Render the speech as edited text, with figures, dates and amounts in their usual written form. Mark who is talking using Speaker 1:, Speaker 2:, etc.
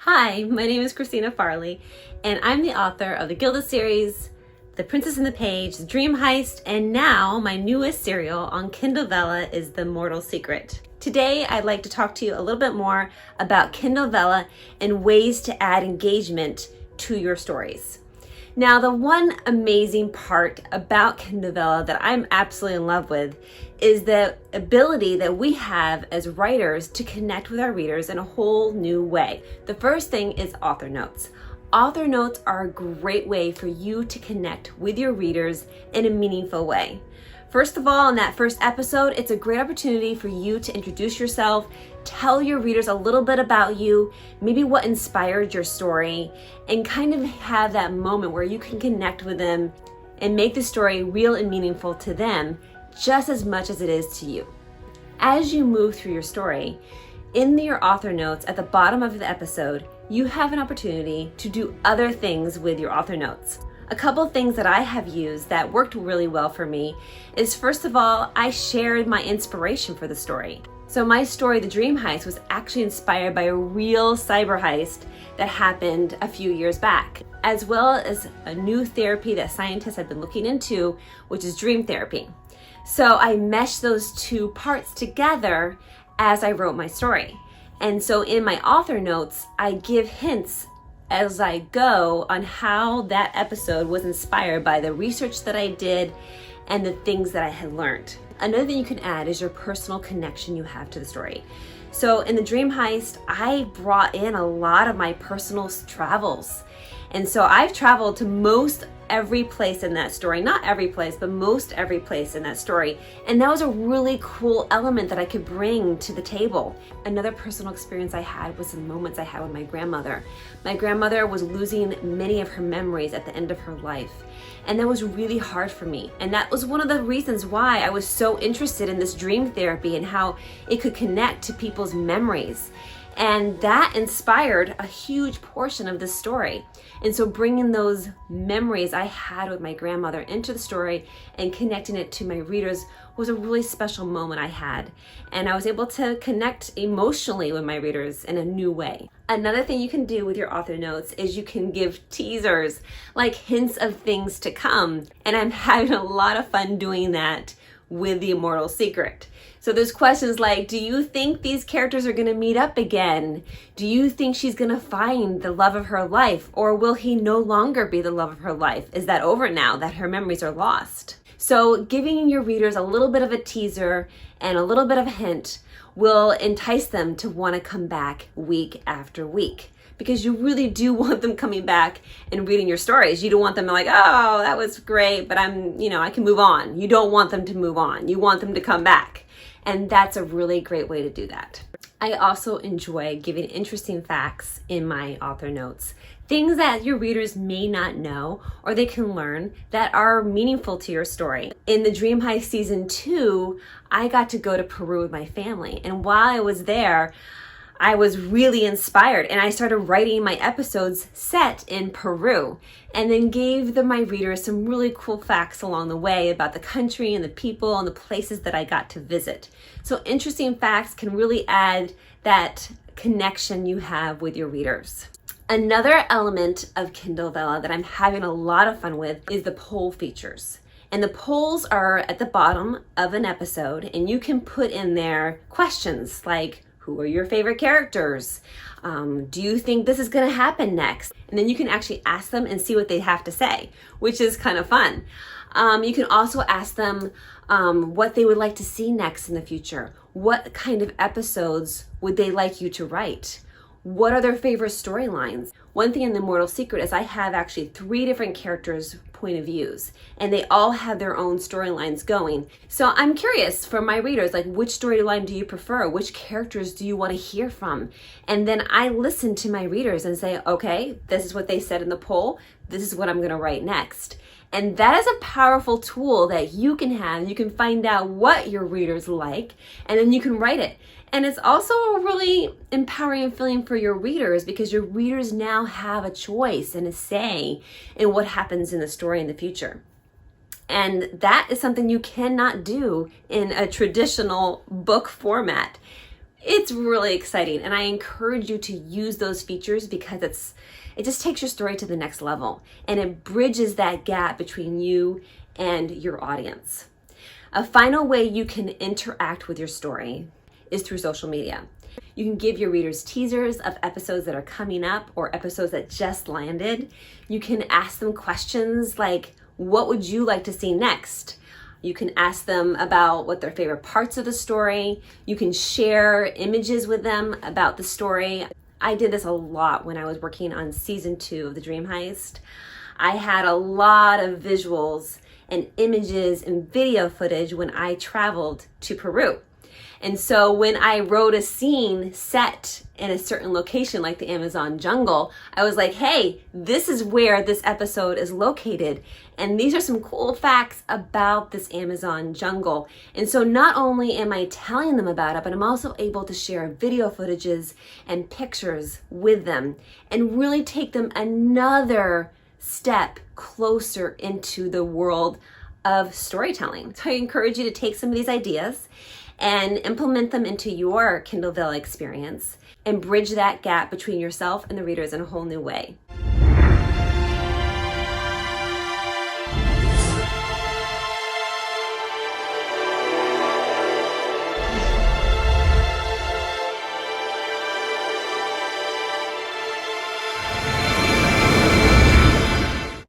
Speaker 1: Hi, my name is Christina Farley, and I'm the author of the Gilded series, The Princess and the Page, The Dream Heist, and now my newest serial on Kindle Vella is The Mortal Secret. Today, I'd like to talk to you a little bit more about Kindle Vella and ways to add engagement to your stories. Now, the one amazing part about Kindle Vella that I'm absolutely in love with is the ability that we have as writers to connect with our readers in a whole new way. The first thing is author notes. Author notes are a great way for you to connect with your readers in a meaningful way. First of all, in that first episode, it's a great opportunity for you to introduce yourself, tell your readers a little bit about you, maybe what inspired your story, and kind of have that moment where you can connect with them and make the story real and meaningful to them just as much as it is to you. As you move through your story, in your author notes at the bottom of the episode, you have an opportunity to do other things with your author notes. A couple things that I have used that worked really well for me is, first of all, I shared my inspiration for the story. So my story, The Dream Heist, was actually inspired by a real cyber heist that happened a few years back, as well as a new therapy that scientists have been looking into, which is dream therapy. So I meshed those two parts together as I wrote my story. And so in my author notes, I give hints as I go on how that episode was inspired by the research that I did and the things that I had learned. Another thing you can add is your personal connection you have to the story. So in The Dream Heist, I brought in a lot of my personal travels. And so I've traveled to most every place in that story, not every place, but most every place in that story. And that was a really cool element that I could bring to the table. Another personal experience I had was the moments I had with my grandmother. My grandmother was losing many of her memories at the end of her life. And that was really hard for me. And that was one of the reasons why I was so interested in this dream therapy and how it could connect to people's memories. And that inspired a huge portion of this story. And so bringing those memories I had with my grandmother into the story and connecting it to my readers was a really special moment I had. And I was able to connect emotionally with my readers in a new way. Another thing you can do with your author notes is you can give teasers, like hints of things to come. And I'm having a lot of fun doing that with The Mortal Secret. So there's questions like, do you think these characters are going to meet up again? Do you think she's going to find the love of her life? Or will he no longer be the love of her life? Is that over now that her memories are lost? So giving your readers a little bit of a teaser and a little bit of a hint will entice them to want to come back week after week. Because you really do want them coming back and reading your stories. You don't want them like, oh, that was great, but I can move on. You don't want them to move on. You want them to come back. And that's a really great way to do that. I also enjoy giving interesting facts in my author notes. Things that your readers may not know or they can learn that are meaningful to your story. In The Dream Heist Season 2, I got to go to Peru with my family. And while I was there, I was really inspired and I started writing my episodes set in Peru and then gave my readers some really cool facts along the way about the country and the people and the places that I got to visit. So interesting facts can really add that connection you have with your readers. Another element of Kindle Vella that I'm having a lot of fun with is the poll features. And the polls are at the bottom of an episode and you can put in there questions like, who are your favorite characters? Do you think this is going to happen next? And then you can actually ask them and see what they have to say, which is kind of fun. You can also ask them what they would like to see next in the future. What kind of episodes would they like you to write? What are their favorite storylines? One thing in The Mortal Secret is I have actually 3 different characters' point of views, and they all have their own storylines going. So I'm curious for my readers, like, which storyline do you prefer? Which characters do you want to hear from? And then I listen to my readers and say, okay, this is what they said in the poll. This is what I'm going to write next. And that is a powerful tool that you can have. You can find out what your readers like, and then you can write it. And it's also a really empowering feeling for your readers because your readers now have a choice and a say in what happens in the story in the future. And that is something you cannot do in a traditional book format. It's really exciting, and I encourage you to use those features because it just takes your story to the next level, and it bridges that gap between you and your audience. A final way you can interact with your story is through social media. You can give your readers teasers of episodes that are coming up or episodes that just landed. You can ask them questions like, what would you like to see next? You can ask them about what their favorite parts of the story. You can share images with them about the story. I did this a lot when I was working on season 2 of The Dream Heist. I had a lot of visuals and images and video footage when I traveled to Peru. And so when I wrote a scene set in a certain location like the Amazon jungle, I was like, hey, this is where this episode is located. And these are some cool facts about this Amazon jungle. And so not only am I telling them about it, but I'm also able to share video footages and pictures with them and really take them another step closer into the world of storytelling. So I encourage you to take some of these ideas and implement them into your Kindle Vella experience and bridge that gap between yourself and the readers in a whole new way.